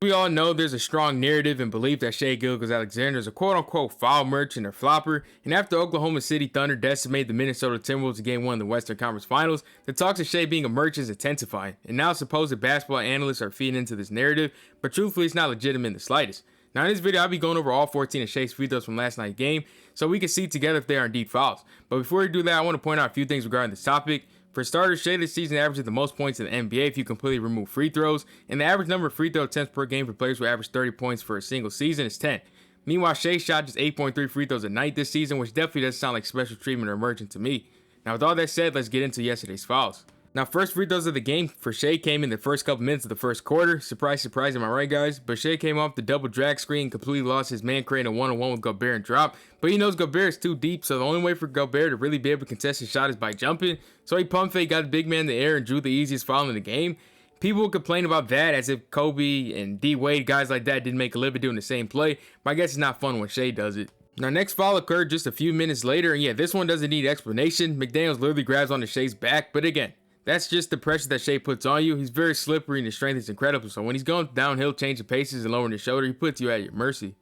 We all know there's a strong narrative and belief that Shai Gilgeous-Alexander is a quote-unquote foul merchant or flopper, and after Oklahoma City Thunder decimated the Minnesota Timberwolves in Game 1 of the Western Conference Finals, the talks of Shai being a merchant is intensifying, and now supposed basketball analysts are feeding into this narrative, but truthfully it's not legitimate in the slightest. Now in this video I'll be going over all 14 of Shai's free throws from last night's game, so we can see together if they are indeed fouls. But before we do that, I want to point out a few things regarding this topic. For starters, Shai this season averages the most points in the NBA if you completely remove free throws, and the average number of free throw attempts per game for players who average 30 points for a single season is 10. Meanwhile, Shai shot just 8.3 free throws a night this season, which definitely doesn't sound like special treatment or emergent to me. Now with all that said, let's get into yesterday's fouls. Now, first free throws of the game for Shai came in the first couple minutes of the first quarter. Surprise, surprise, am I right, guys? But Shai came off the double drag screen, completely lost his man, creating a one-on-one with Gobert and drop. But he knows Gobert is too deep, so the only way for Gobert to really be able to contest his shot is by jumping. So he pump fake, got the big man in the air, and drew the easiest foul in the game. People will complain about that as if Kobe and D Wade, guys like that, didn't make a living doing the same play. But I guess it's not fun when Shai does it. Now, next foul occurred just a few minutes later, and yeah, this one doesn't need explanation. McDaniels literally grabs onto Shai's back, but again, that's just the pressure that Shai puts on you. He's very slippery and his strength is incredible. So when he's going downhill, changing paces and lowering his shoulder, he puts you at your mercy.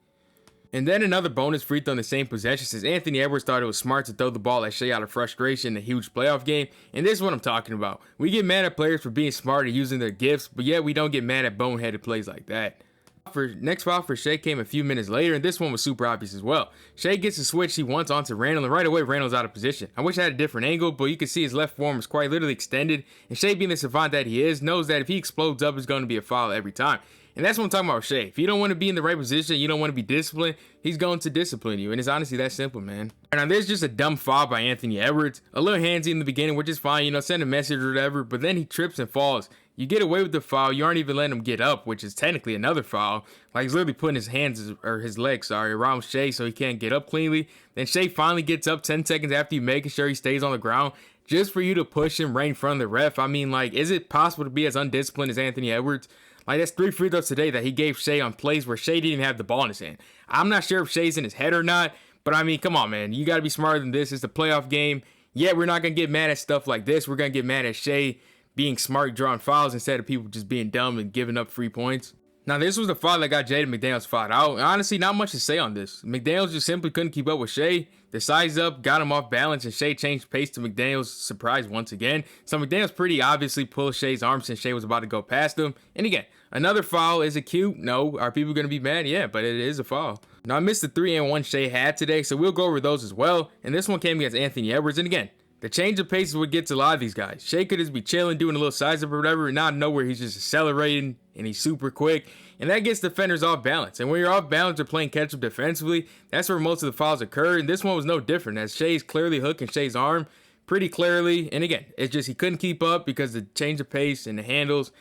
And then another bonus free throw in the same possession, since Anthony Edwards thought it was smart to throw the ball at Shai out of frustration in a huge playoff game. And this is what I'm talking about. We get mad at players for being smart and using their gifts, but yet we don't get mad at boneheaded plays like that. Next foul for Shai came a few minutes later, and this one was super obvious as well. Shai gets the switch he wants onto Randall, and right away Randall's out of position. I wish I had a different angle, but you can see his left forearm is quite literally extended, and Shai, being the savant that he is, knows that if he explodes up, it's going to be a foul every time. And that's what I'm talking about with Shai. If you don't want to be in the right position, you don't want to be disciplined, he's going to discipline you. And it's honestly that simple, man. Now, there's just a dumb foul by Anthony Edwards. A little handsy in the beginning, which is fine, send a message or whatever, but then he trips and falls. You get away with the foul, you aren't even letting him get up, which is technically another foul. Like, he's literally putting his his legs, around Shai so he can't get up cleanly. Then Shai finally gets up 10 seconds after you making sure he stays on the ground, just for you to push him right in front of the ref. I mean, like, is it possible to be as undisciplined as Anthony Edwards? Like, that's 3 free throws today that he gave Shai on plays where Shai didn't even have the ball in his hand. I'm not sure if Shai's in his head or not, but I mean, come on, man. You got to be smarter than this. It's a playoff game. Yeah, we're not going to get mad at stuff like this. We're going to get mad at Shai being smart, drawing fouls instead of people just being dumb and giving up free points. Now, this was the foul that got Jaden McDaniels fouled out. Honestly, not much to say on this. McDaniels just simply couldn't keep up with Shai. The size up got him off balance, and Shai changed pace to McDaniels' surprise once again. So McDaniels pretty obviously pulled Shai's arm since Shai was about to go past him. And again, another foul. Is it cute? No. Are people going to be mad? Yeah, but it is a foul. Now, I missed the 3-and-1 Shai had today, so we'll go over those as well. And this one came against Anthony Edwards. And again, the change of pace is what gets a lot of these guys. Shai could just be chilling, doing a little size up or whatever, and out of nowhere he's just accelerating and he's super quick. And that gets defenders off balance. And when you're off balance or playing catch up defensively, that's where most of the fouls occur. And this one was no different, as Shai's clearly hooking Shai's arm pretty clearly. And again, it's just he couldn't keep up because the change of pace and the handles,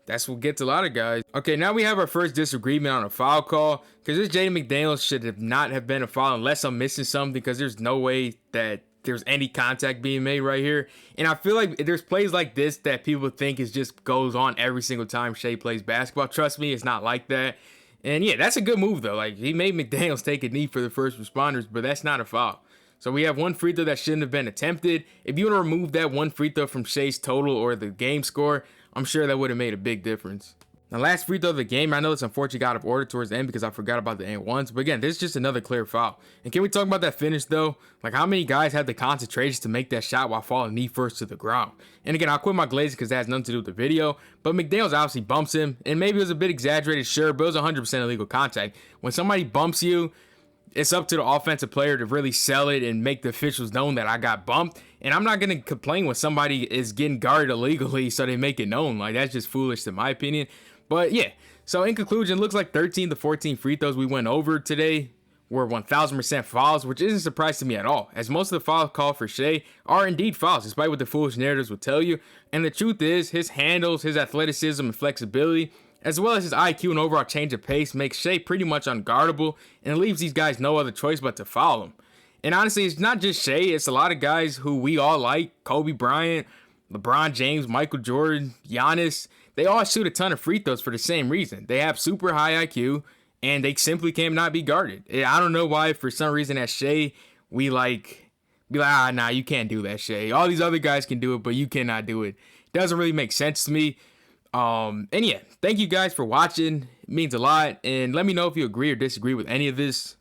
that's what gets a lot of guys. Okay, now we have our first disagreement on a foul call, because this Jaden McDaniels should not have been a foul unless I'm missing something, because there's no way that there's any contact being made right here. And I feel like there's plays like this that people think is just goes on every single time Shai plays basketball. Trust me, it's not like that. And yeah, that's a good move though. Like, he made McDaniels take a knee for the first responders, but that's not a foul. So we have one free throw that shouldn't have been attempted. If you want to remove that one free throw from Shai's total or the game score, I'm sure that would have made a big difference. Now, last free throw of the game, I know it's unfortunately got out of order towards the end because I forgot about the and-ones, but again, this is just another clear foul. And can we talk about that finish though? Like, how many guys had the concentration to make that shot while falling knee first to the ground? And again, I'll quit my glazing because that has nothing to do with the video, but McDaniels obviously bumps him, and maybe it was a bit exaggerated, sure, but it was 100% illegal contact. When somebody bumps you, it's up to the offensive player to really sell it and make the officials know that I got bumped. And I'm not going to complain when somebody is getting guarded illegally so they make it known. Like, that's just foolish in my opinion. But yeah, so in conclusion, looks like 13 to 14 free throws we went over today were 1000% fouls, which isn't a surprise to me at all, as most of the fouls called for Shai are indeed fouls, despite what the foolish narratives would tell you. And the truth is, his handles, his athleticism and flexibility, as well as his IQ and overall change of pace, makes Shai pretty much unguardable, and it leaves these guys no other choice but to foul him. And honestly, it's not just Shai, it's a lot of guys who we all like: Kobe Bryant, LeBron James, Michael Jordan, Giannis. They all shoot a ton of free throws for the same reason. They have super high IQ, and they simply cannot be guarded. I don't know why, for some reason, at Shai, we be like, nah, you can't do that, Shai. All these other guys can do it, but you cannot do it. Doesn't really make sense to me. And yeah, thank you guys for watching. means a lot, and let me know if you agree or disagree with any of this.